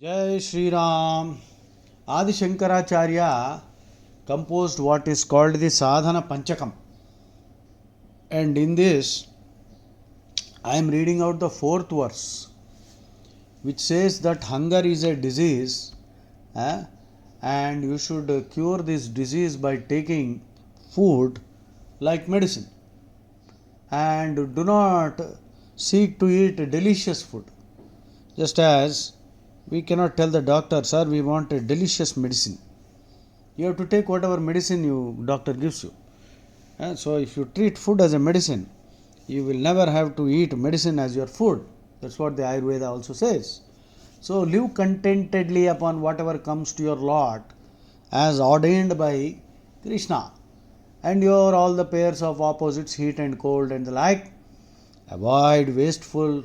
Jai Shri Ram. Adi Shankaracharya composed what is called the Sadhana Panchakam. And in this, I am reading out the fourth verse, which says that hunger is a disease, eh, and you should cure this disease by taking food like medicine. And do not seek to eat delicious food. Just as we cannot tell the doctor, sir, we want a delicious medicine. You have to take whatever medicine you doctor gives you. So if you treat food as a medicine, you will never have to eat medicine as your food. That's what the Ayurveda also says. So live contentedly upon whatever comes to your lot as ordained by Krishna. And your all the pairs of opposites, heat and cold and the like. Avoid wasteful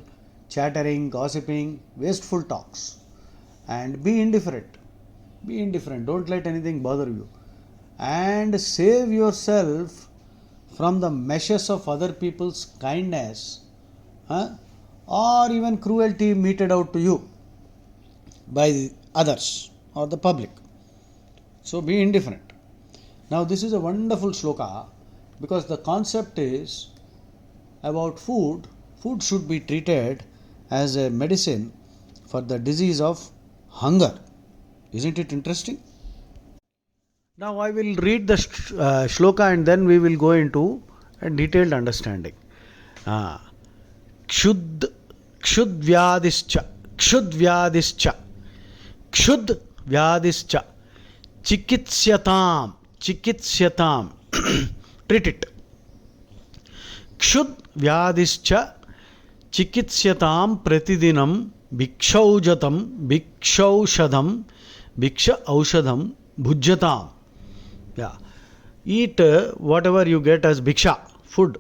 chattering, gossiping, wasteful talks. And be indifferent. Be indifferent. Don't let anything bother you. And save yourself from the meshes of other people's kindness, or even cruelty meted out to you by the others or the public. So be indifferent. Now this is a wonderful shloka because the concept is about food. Food should be treated as a medicine for the disease of hunger. Isn't it interesting? Now I will read the shloka and then we will go into a detailed understanding. Kshud kshud vyadischa kshud vyadischa kshud vyadischa chikitsyatam treat it. Kshud vyadischa chikitsyatam pratidinam bhikshaushadam bhiksha aushadam bhujyatam. Yeah, eat whatever you get as bhiksha, food.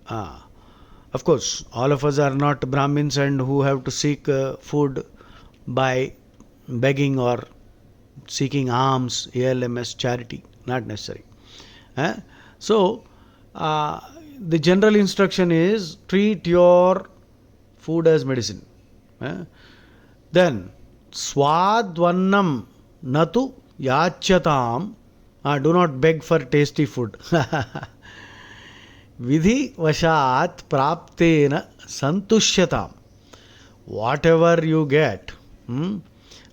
Of course, all of us are not Brahmins and who have to seek food by begging or seeking alms, ALMS, charity. Not necessary. So, the general instruction is treat your food as medicine. Then, swadvannam natu yachyatam. Do not beg for tasty food. Vidhi vashat praptena santushyatam. Whatever you get,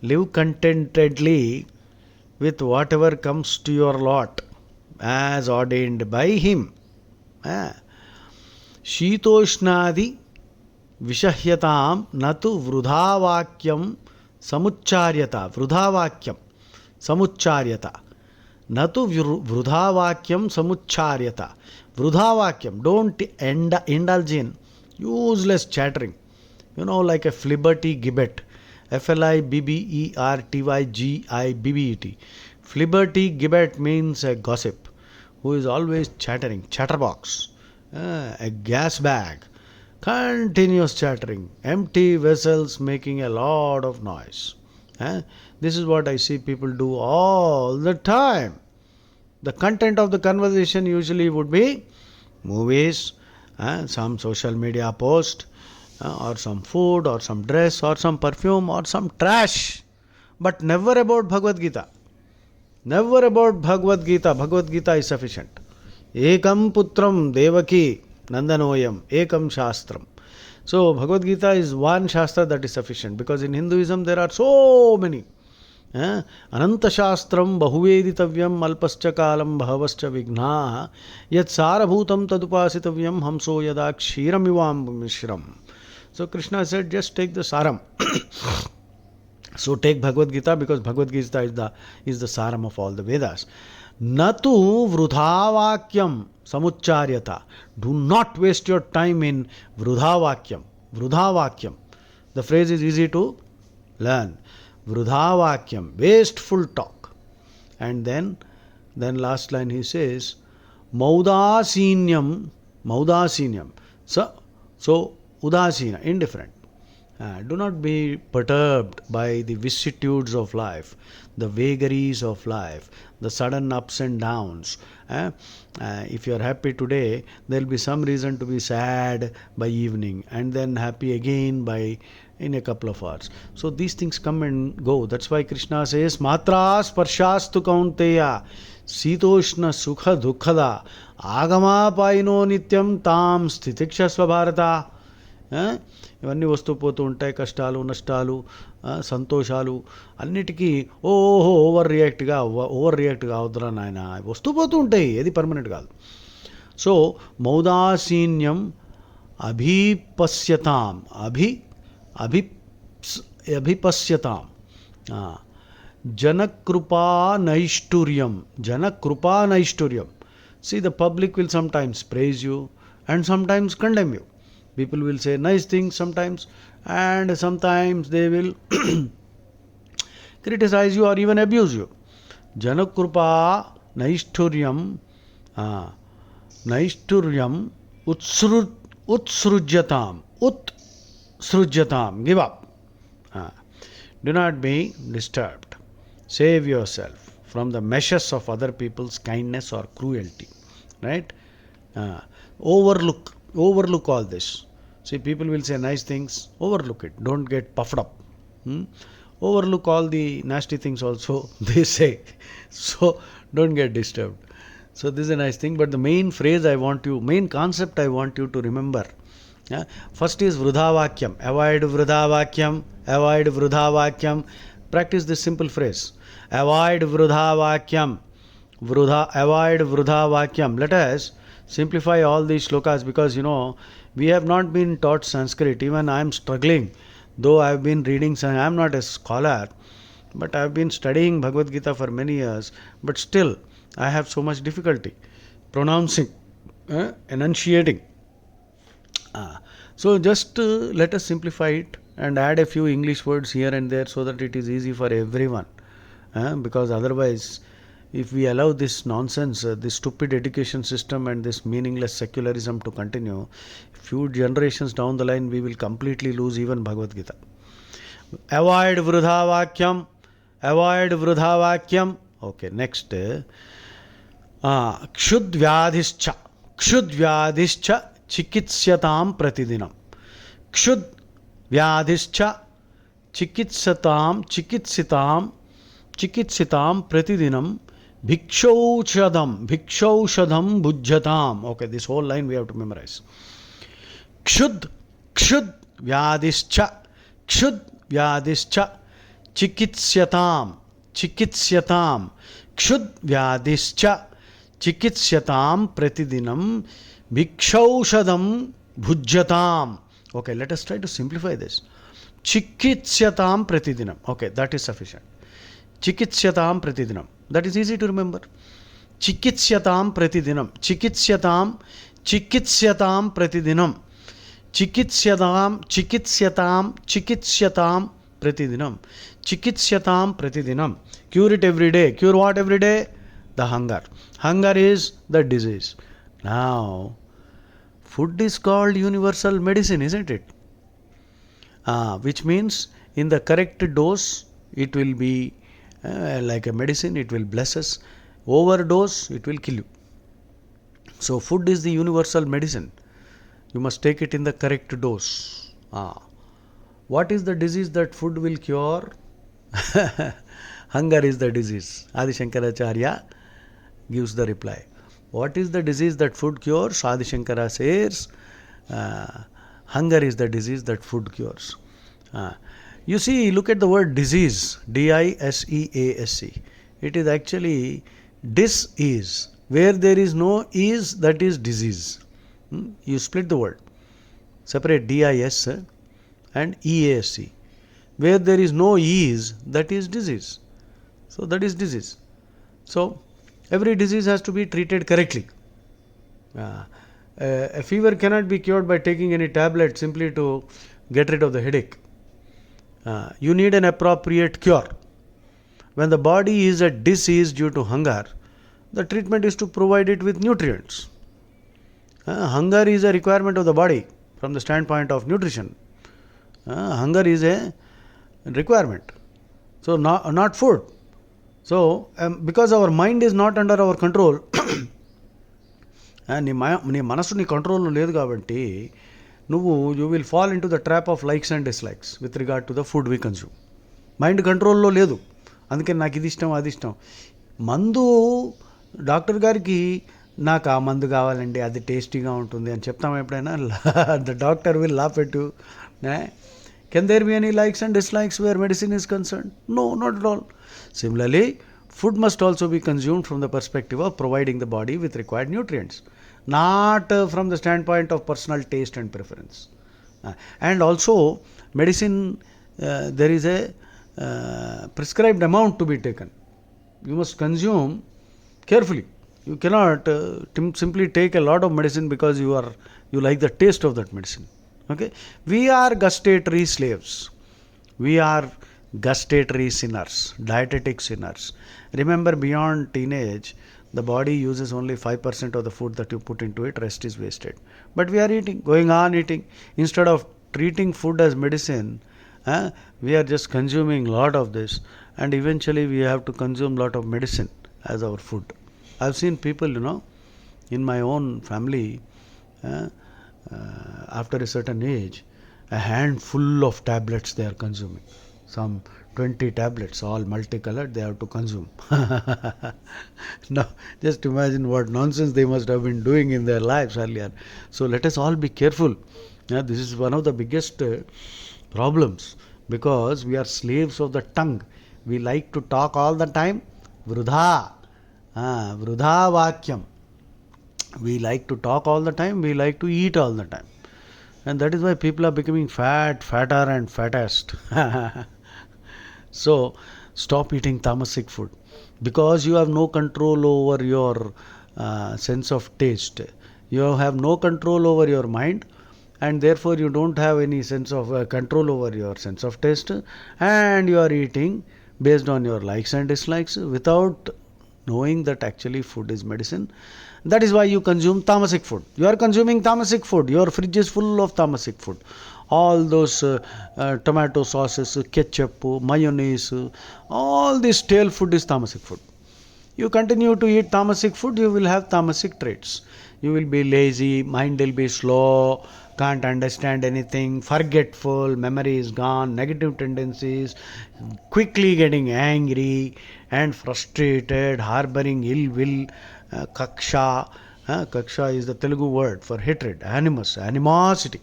live contentedly with whatever comes to your lot as ordained by him. Shitoshnadi vishahyatam natu vrudhavakyam samucharyata. Vrudhavakyam samucharyata. Natu vrudhavakyam samucharyata. Vrudhavakyam. Don't indulge in useless chattering. Like a flibberty gibbet. FLIBBERTYGIBBET. Flibberty gibbet means a gossip who is always chattering. Chatterbox. A gas bag. Continuous chattering. Empty vessels making a lot of noise. This is what I see people do all the time. The content of the conversation usually would be movies, some social media post, or some food, or some dress, or some perfume, or some trash. But never about Bhagavad Gita. Never about Bhagavad Gita. Bhagavad Gita is sufficient. Ekam putram devaki nandanoyam ekam shastram. So Bhagavad Gita is one shastra that is sufficient, because in Hinduism there are so many. Ananta shastram bahuvedittavyam alpascha kalam bhavascha vigna yat sarabhutam tadupasitavyam hamso yada kshiram ivam mishram. So Krishna said, just take the saram. So take Bhagavad Gita, because Bhagavad Gita is the saram of all the Vedas. Natu vrudhavakyam samucharyata. Do not waste your time in vrudhavakyam. Vrudhavakyam. The phrase is easy to learn. Vrudhavakyam. Wasteful talk. And then last line he says, Maudasinyam. So udasina, indifferent. Do not be perturbed by the vicissitudes of life, the vagaries of life, the sudden ups and downs. If you are happy today, there will be some reason to be sad by evening, and then happy again by in a couple of hours. So these things come and go. That's why Krishna says, Matra sparshastu kaunteya sitoshna sukha dukkada agama paino nityam tam sthitiksha bharata. ఇవన్నీ వస్తూ పోతూ ఉంటాయి, కష్టాలు నష్టాలు సంతోషాలు అన్నిటికీ over react కావద్దురా నాయన, వస్తూ పోతూ ఉంటాయి, ఏది పర్మనెంట్ కాదు. So మౌదాసీన్యం అభిపశ్యతాం అభిపశ్యతాం జనకృపానైష్ఠుర్యం. See, the public will sometimes praise you and sometimes condemn you. People will say nice things sometimes, and sometimes they will criticize you or even abuse you. Janakrupa naishturyam utsrujyatam. Give up. Do not be disturbed. Save yourself from the meshes of other people's kindness or cruelty. Right? Overlook all this. See, people will say nice things, overlook it. Don't get puffed up. Overlook all the nasty things also, they say. So don't get disturbed. So this is a nice thing, but the main concept I want you to remember. First is vrudhavakyam. Avoid vrudhavakyam. Practice this simple phrase. Avoid vrudhavakyam. Avoid vrudhavakyam. Let us simplify all these shlokas, because we have not been taught Sanskrit. Even I am struggling, though I have been reading. I am not a scholar, but I have been studying Bhagavad Gita for many years, but still I have so much difficulty pronouncing, enunciating. So just let us simplify it and add a few English words here and there so that it is easy for everyone, because otherwise, if we allow this nonsense, this stupid education system and this meaningless secularism to continue, few generations down the line we will completely lose even Bhagavad Gita. Avoid vrudhavakyam. Okay, next. Kshudvyadhischa chikitsatam pratidinam. Kshudvyadhischa chikitsitam pratidinam bhikshaushadam bhujyatam. Okay, this whole line we have to memorize. Kshudvyadhischa chikitsatam kshudvyadhischa chikitsatam pratidinam bhikshaushadam bhujyatam. Okay, let us try to simplify this. Chikitsatam pratidinam. Okay, that is sufficient. Chikitsatam pratidinam. That is easy to remember. Chikitsatam pratidinam. Chikitsatam pratidinam. Chikitsatam pratidinam. Cure it every day. Cure what every day? The hunger. Hunger is the disease. Now, food is called universal medicine, isn't it? Which means in the correct dose, it will be like a medicine, it will bless us. Overdose, it will kill you. So food is the universal medicine. You must take it in the correct dose. What is the disease that food will cure? Hunger is the disease. Adi Shankaracharya gives the reply. What is the disease that food cures? Adi Shankara says, hunger is the disease that food cures. You see, look at the word disease, D-I-S-E-A-S-E. It is actually dis-ease. Where there is no ease, that is disease. You split the word. Separate D-I-S and E-A-S-E. Where there is no ease, that is disease. So that is disease. So every disease has to be treated correctly. A fever cannot be cured by taking any tablet simply to get rid of the headache. You need an appropriate cure. When the body is at disease due to hunger, the treatment is to provide it with nutrients. Hunger is a requirement of the body from the standpoint of nutrition. Hunger is a requirement. So not food. So because our mind is not under our control, నీ మనసు నీ కంట్రోల్లో లేదు కాబట్టి you will fall into the trap of likes and dislikes with regard to the food we consume. Mind కంట్రోల్లో లేదు, అందుకని నాకు ఇది ఇష్టం అది ఇష్టం. మందు డాక్టర్ గారికి నాకు ఆ మందు కావాలండి, అది టేస్టీగా ఉంటుంది అని చెప్తాం ఎప్పుడైనా? The doctor will laugh at you. Can there be any likes and dislikes where medicine is concerned? No, not at all. Similarly, food must also be consumed from the perspective of providing the body with required nutrients, not from the standpoint of personal taste and preference. And also, medicine, there is a prescribed amount to be taken. You must consume carefully. You cannot simply take a lot of medicine because you like the taste of that medicine. Okay, we are gustatory slaves, we are gustatory sinners, dietetic sinners. Remember, beyond teenage the body uses only 5% of the food that you put into it, rest is wasted. But we are eating, going on eating. Instead of treating food as medicine, we are just consuming lot of this, and eventually we have to consume lot of medicine as our food. I've seen people, in my own family, after a certain age, a handful of tablets they are consuming. Some 20 tablets, all multicolored, they have to consume. Now, just imagine what nonsense they must have been doing in their lives earlier. So let us all be careful. This is one of the biggest problems, because we are slaves of the tongue. We like to talk all the time. Vrudha vakyam. We like to talk all the time, we like to eat all the time, and that is why people are becoming fatter and fattest. So stop eating tamasic food, because you have no control over your sense of taste, you have no control over your mind, and therefore you don't have any sense of control over your sense of taste, and you are eating based on your likes and dislikes without knowing that actually food is medicine. That is why you consume tamasic food. You are consuming tamasic food. Your fridge is full of tamasic food. All those tomato sauces, ketchup, mayonnaise, all this stale food is tamasic food. You continue to eat tamasic food, you will have tamasic traits. You will be lazy, mind will be slow, can't understand anything, forgetful, memory is gone, negative tendencies, quickly getting angry and frustrated, harboring ill will, kaksha. Kaksha is the Telugu word for hatred, animosity.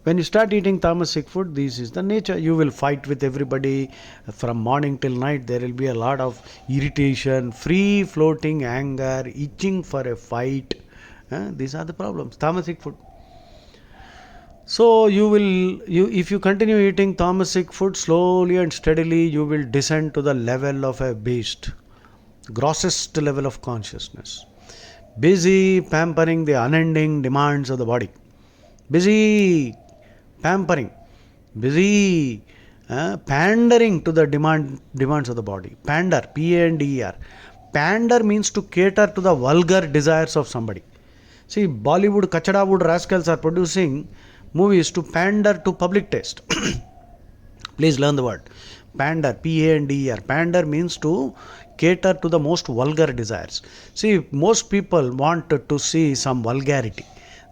When you start eating tamasic food, this is the nature. You will fight with everybody from morning till night. There will be a lot of irritation, free floating anger, itching for a fight. These are the problems. Tamasic food. So if you continue eating tamasic food, slowly and steadily you will descend to the level of a beast, grossest level of consciousness, busy pampering the unending demands of the body, busy pampering, busy pandering to the demands of the body. Pander, P-A-N-D-E-R. Pander means to cater to the vulgar desires of somebody. See, Bollywood, Kachadawood rascals are producing movies to pander to public taste. Please learn the word. Pander, P-A-N-D-E-R. Pander means to cater to the most vulgar desires. See, most people want to see some vulgarity.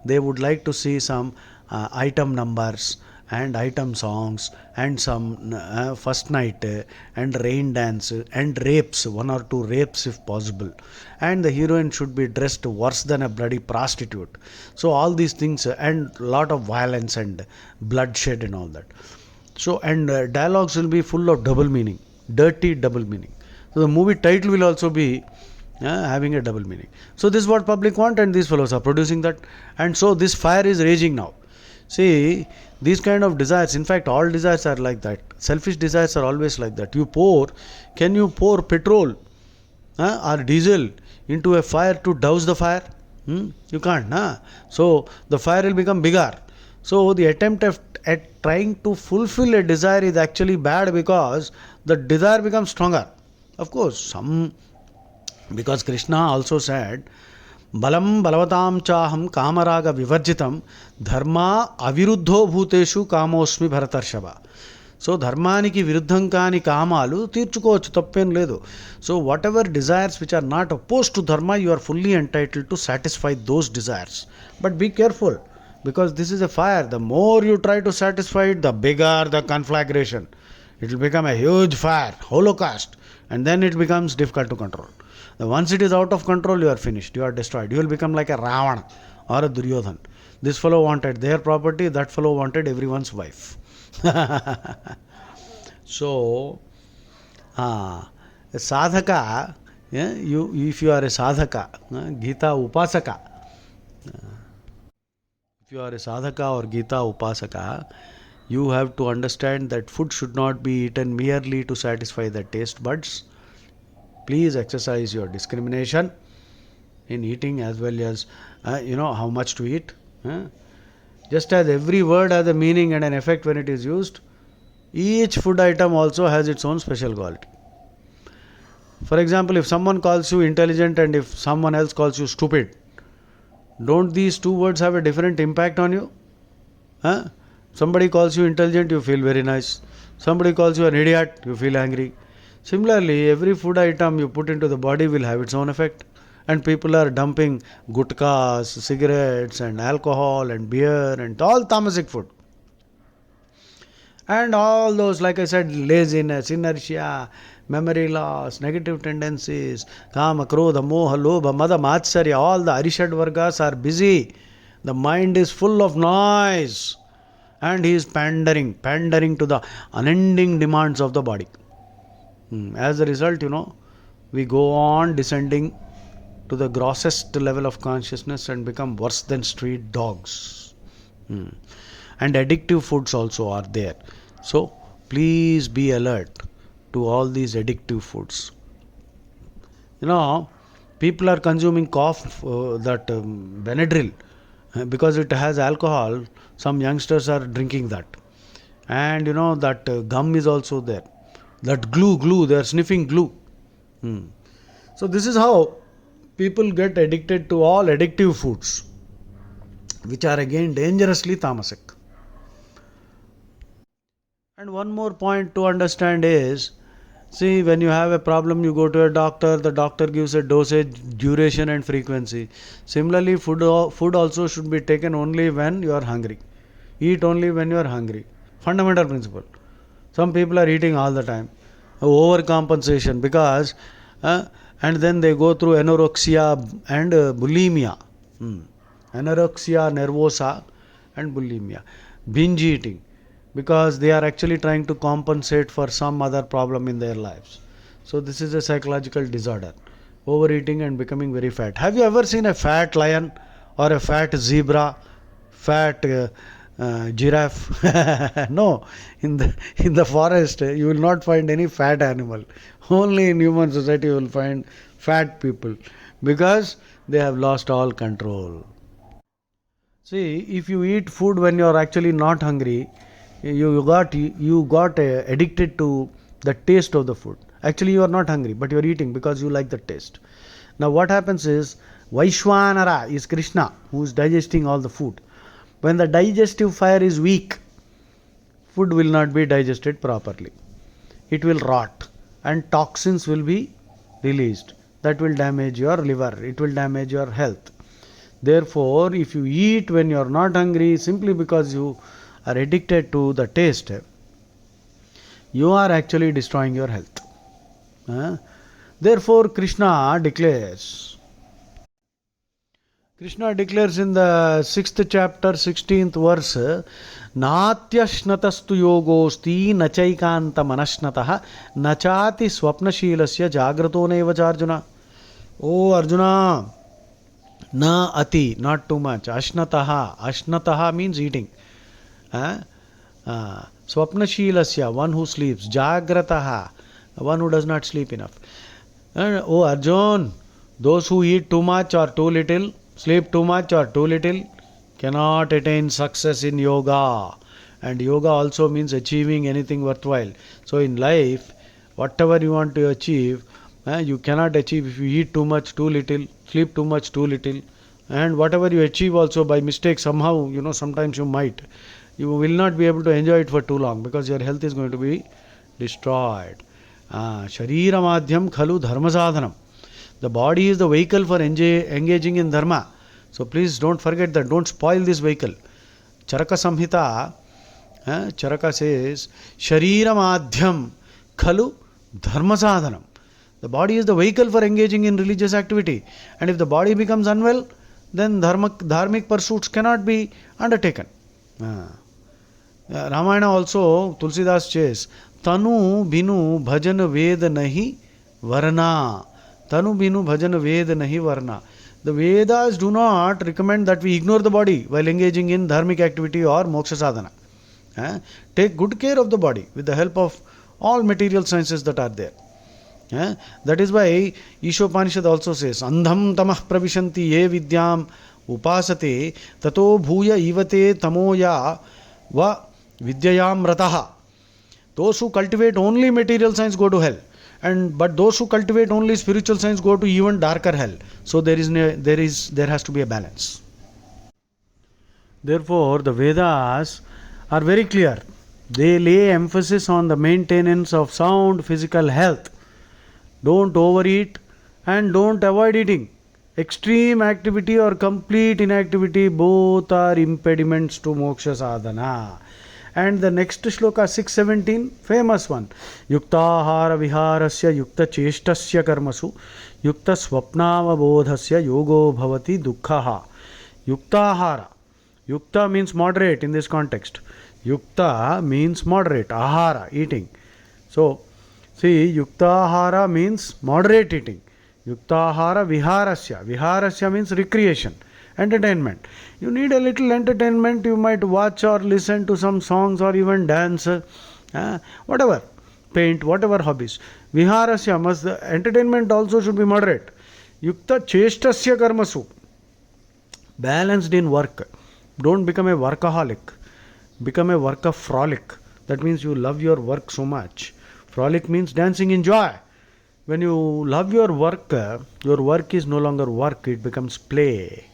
They would like to see some item numbers and item songs and some first night and rain dance and rapes, 1 or 2 rapes if possible, and the heroine should be dressed worse than a bloody prostitute. So all these things, and lot of violence and bloodshed and all that. So, and dialogues will be full of double meaning, dirty double meaning. So the movie title will also be having a double meaning. So this is what public want, and these fellows are producing that, and so this fire is raging now. See, these kind of desires, in fact all desires are like that. Selfish desires are always like that. Can you pour petrol or diesel into a fire to douse the fire? You can't. So the fire will become bigger. So the attempt at trying to fulfill a desire is actually bad, because the desire becomes stronger. Of course, because Krishna also said, Balam balavatam chaham kamaraga vivarjitam dharma aviruddho bhuteshu kamosmi bharatarshava. So ధర్మానికి విరుద్ధం కాని కామాలు తీర్చుకోవచ్చు, తప్పేం లేదు. So whatever desires which are not opposed to dharma, you are fully entitled to satisfy those desires. But be careful, Because this is a fire. The more you try to satisfy it, the bigger the conflagration. It will become a huge fire, holocaust, and then it becomes difficult to control. Once it is out of control, you are finished, you are destroyed. You will become like a Ravana or a Duryodhan. This fellow wanted their property, that fellow wanted everyone's wife. So, a sadhaka, yeah, if you are a sadhaka, Gita upasaka, if you are a sadhaka or Gita upasaka, you have to understand that food should not be eaten merely to satisfy the taste buds. Please exercise your discrimination in eating as well as how much to eat. Just as every word has a meaning and an effect when it is used, each food item also has its own special quality. For example, if someone calls you intelligent and if someone else calls you stupid, don't these two words have a different impact on you? Somebody calls you intelligent, you feel very nice. Somebody calls you an idiot, you feel angry. Similarly, every food item you put into the body will have its own effect. And people are dumping gutkas, cigarettes, and alcohol, and beer, and all tamasic food. And all those, like I said, laziness, inertia, memory loss, negative tendencies, kama, krodha, moha, lobha, mada, matsarya, all the arishad vargas are busy. The mind is full of noise. And he is pandering to the unending demands of the body. As a result, we go on descending to the grossest level of consciousness and become worse than street dogs. And addictive foods also are there. So, please be alert to all these addictive foods. People are consuming Benadryl, because it has alcohol. Some youngsters are drinking that. And that gum is also there. That glue, they are sniffing glue. So this is how people get addicted to all addictive foods, which are again dangerously tamasic. And one more point to understand is, see, when you have a problem, you go to a doctor, the doctor gives a dosage, duration and frequency. Similarly, food also should be taken only when you are hungry. Eat only when you are hungry. Fundamental principle. Some people are eating all the time. Overcompensation, because and then they go through anorexia and bulimia. Anorexia nervosa and bulimia. Binge eating, because they are actually trying to compensate for some other problem in their lives. So this is a psychological disorder. Overeating and becoming very fat. Have you ever seen a fat lion or a fat zebra, fat giraffe? No. In the forest you will not find any fat animal. Only in human society you will find fat people, because they have lost all control. See, if you eat food when you are actually not hungry, you got addicted to the taste of the food. Actually you are not hungry, but you are eating because you like the taste. Now what happens is, Vaishwanara is Krishna, who is digesting all the food. When the digestive fire is weak, food will not be digested properly. It will rot and toxins will be released. That will damage your liver. It will damage your health. Therefore, if you eat when you are not hungry simply because you are addicted to the taste, you are actually destroying your health. Therefore, Krishna declares in the 6th chapter, 16th verse, Natyashnatastu yogosti nachaikanta manashnatah nachati swapnashilasya jagrato nevacha Arjuna. Oh Arjuna, na ati, not too much. Ashnataha means eating. Swapnashilasya, one who sleeps. Jagrataha, one who does not sleep enough. Oh Arjun, those who eat too much or too little, sleep too much or too little, cannot attain success in yoga. And yoga also means achieving anything worthwhile. So in life, whatever you want to achieve, you cannot achieve if you eat too much, too little, sleep too much, too little. And whatever you achieve also by mistake, somehow, sometimes you will not be able to enjoy it for too long, because your health is going to be destroyed. Sharira madhyam khalu dharma sadhanam. The body is the vehicle for engaging in dharma. So please don't forget that. Don't spoil this vehicle. Charaka Samhita, Charaka says, Sharira Madhyam Khalu Dharma Sadhanam. The body is the vehicle for engaging in religious activity. And if the body becomes unwell, then dharmic pursuits cannot be undertaken. Ramayana also, Tulsidas says, Tanu binu bhajan ved nahi varna. Tanu binu bhajan ved nahi varna. The Vedas do not recommend that we ignore the body while engaging in dharmic activity or moksha sadhana. Take good care of the body with the help of all material sciences that are there. That is why Ishopanishad also says, Andham tamah pravishanti ye vidyam upasate tato bhuya ivate tamoya va vidyayam rataha. Those who cultivate only material science go to hell. But those who cultivate only spiritual science go to even darker hell. So there has to be a balance. Therefore, the Vedas are very clear. They lay emphasis on the maintenance of sound physical health. Don't overeat and don't avoid eating. Extreme activity or complete inactivity, both are impediments to moksha sadhana. And the next shloka 617, famous one. Yuktahara viharasya yukta cheshtasya karmasu yukta swapnavabodhasya yogo bhavati dukkhaha. Yuktahara. Yukta means moderate in this context. Yukta means moderate. Ahara, eating. So, see, yuktahara means moderate eating. Yuktahara viharasya. Viharasya means recreation, entertainment. You need a little entertainment. You might watch or listen to some songs or even dance, whatever, paint, whatever hobbies. Viharasya, the entertainment also should be moderate. Yukta cheshtasya karmasu. Balanced in work. Don't become a workaholic. Become a workaholic. That means you love your work so much. Frolic means dancing in joy. When you love your work is no longer work, it becomes play.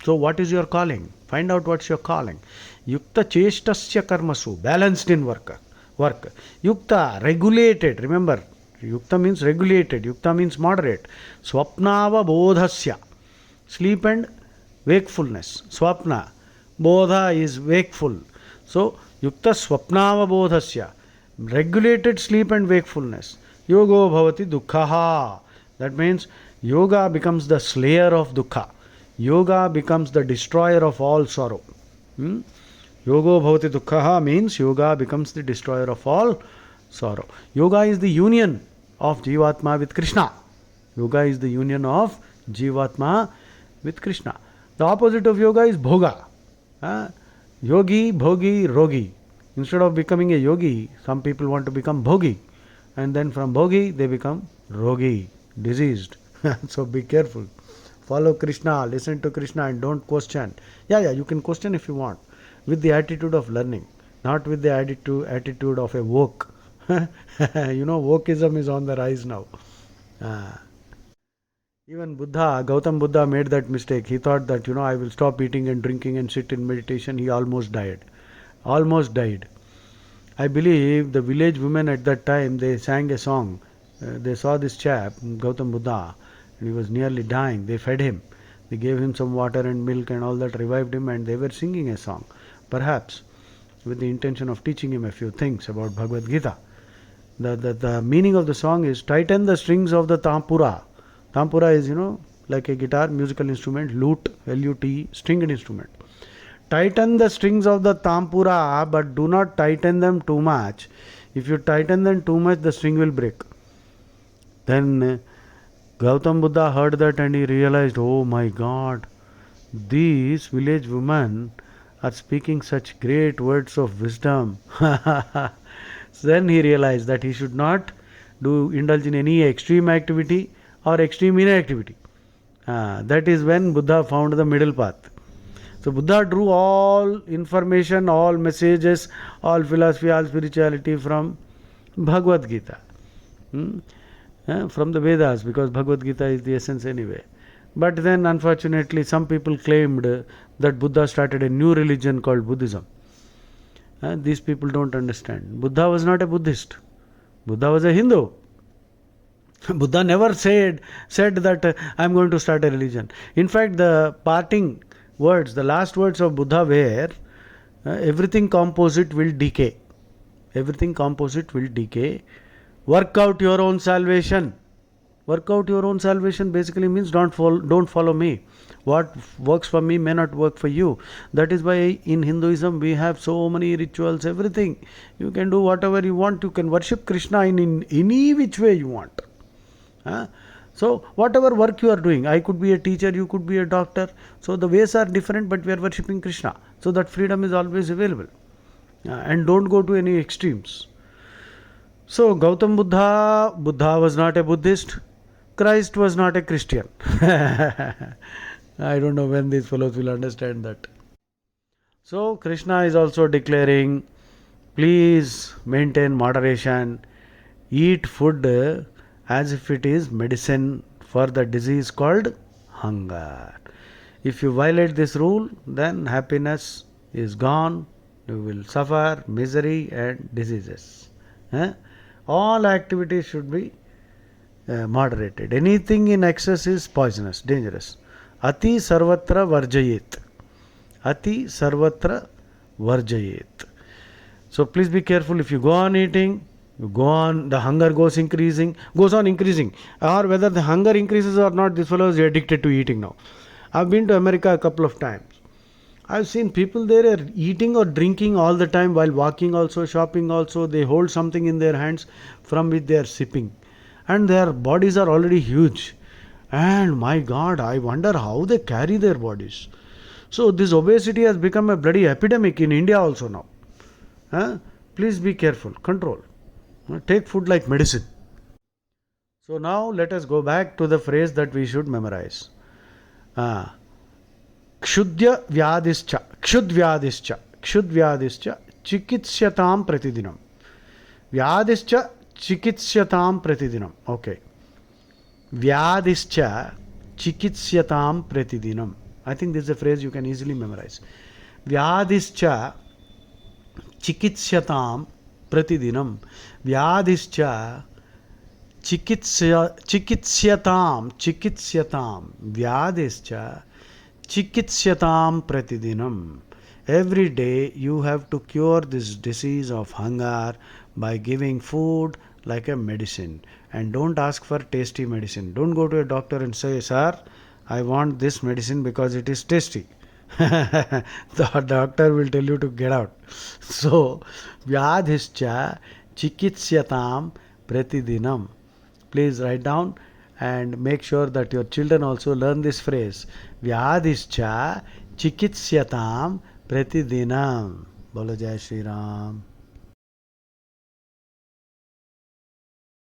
So what is your calling? Find out what's your calling. Yukta cheshtasya karmasu, balanced in work. Yukta, regulated. Remember, yukta means regulated. Yukta means moderate. Swapnava bodhasya, sleep and wakefulness. Swapna, bodha is wakeful. So, yukta swapnava bodhasya, regulated sleep and wakefulness. Yogo bhavati dukkhaha. That means yoga becomes the slayer of dukkha. Yoga becomes the destroyer of all sorrow. Yogo bhavati dukkhaha means yoga becomes the destroyer of all sorrow. Yoga is the union of Jivatma with Krishna. Yoga is the union of Jivatma with Krishna. The opposite of yoga is bhoga. Yogi, bhogi, rogi. Instead of becoming a yogi, some people want to become bhogi. And then from bhogi, they become rogi, diseased. So be careful. Follow Krishna, listen to Krishna and don't question. Yeah, you can question if you want. With the attitude of learning, not with the attitude of a woke. Wokeism is on the rise now. Even Gautam Buddha made that mistake. He thought that, I will stop eating and drinking and sit in meditation. He almost died. I believe the village women at that time, they sang a song. They saw this chap, Gautam Buddha, and he was nearly dying. They fed him. They gave him some water and milk and all that, revived him, and they were singing a song. Perhaps with the intention of teaching him a few things about Bhagavad Gita. The meaning of the song is, tighten the strings of the tampura. Tampura is, like a guitar, musical instrument, lute, L-U-T, stringed instrument. Tighten the strings of the tampura, but do not tighten them too much. If you tighten them too much, the string will break. Then Gautam Buddha heard that and he realized, oh my God, these village women are speaking such great words of wisdom. Then he realized that he should not indulge in any extreme activity or extreme inactivity. That is when Buddha found the middle path. So Buddha drew all information, all messages, all philosophy, all spirituality from Bhagavad Gita. From the Vedas, because Bhagavad Gita is the essence anyway. But then unfortunately some people claimed that Buddha started a new religion called Buddhism. These people don't understand. Buddha was not a Buddhist. Buddha was a Hindu. Buddha never said that I am going to start a religion. In fact, the parting words, the last words of Buddha were, Everything composite will decay. Everything composite will decay. Work out your own salvation. Work out your own salvation basically means don't follow me. What works for me may not work for you. That is why in Hinduism we have so many rituals, everything. You can do whatever you want. You can worship Krishna in any which way you want. Huh? So whatever work you are doing, I could be a teacher, you could be a doctor. So the ways are different, but we are worshipping Krishna. So that freedom is always available. And don't go to any extremes. So Gautam Buddha was not a Buddhist. Christ was not a Christian. I don't know when these fellows will understand that. So Krishna is also declaring, please maintain moderation, eat food as if it is medicine for the disease called hunger. If you violate this rule, then happiness is gone, you will suffer misery and diseases. All activities should be moderated. Anything in excess is poisonous, dangerous. Ati sarvatra varjayet. Ati sarvatra varjayet. So please be careful. If you go on eating, you go on, the hunger goes on increasing. Or whether the hunger increases or not, this fellow is addicted to eating now. I've been to America a couple of times. I've seen people there are eating or drinking all the time while walking also, shopping also. They hold something in their hands from which they are sipping. And their bodies are already huge. And my God, I wonder how they carry their bodies. So this obesity has become a bloody epidemic in India also now. Please be careful, control. Take food like medicine. So now let us go back to the phrase that we should memorize. Kshudya vyadischa, chikitsatam pratidinam. Vyadischa chikitsatam pratidinam. Okay. Vyadischa chikitsatam pratidinam. I think this is a phrase you can easily memorize. Vyadischa chikitsatam pratidinam. Vyadischa chikitsatam vyadischa chikitsatam pratidinam. Every day you have to cure this disease of hunger by giving food like a medicine. And don't ask for tasty medicine. Don't go to a doctor and say, sir, I want this medicine because it is tasty. The doctor will tell you to get out. So, vyadhischa chikitsatam pratidinam. Please write down and make sure that your children also learn this phrase. Vyadhischa chikitsatam pratidinam. Bolo Jai Shri Ram.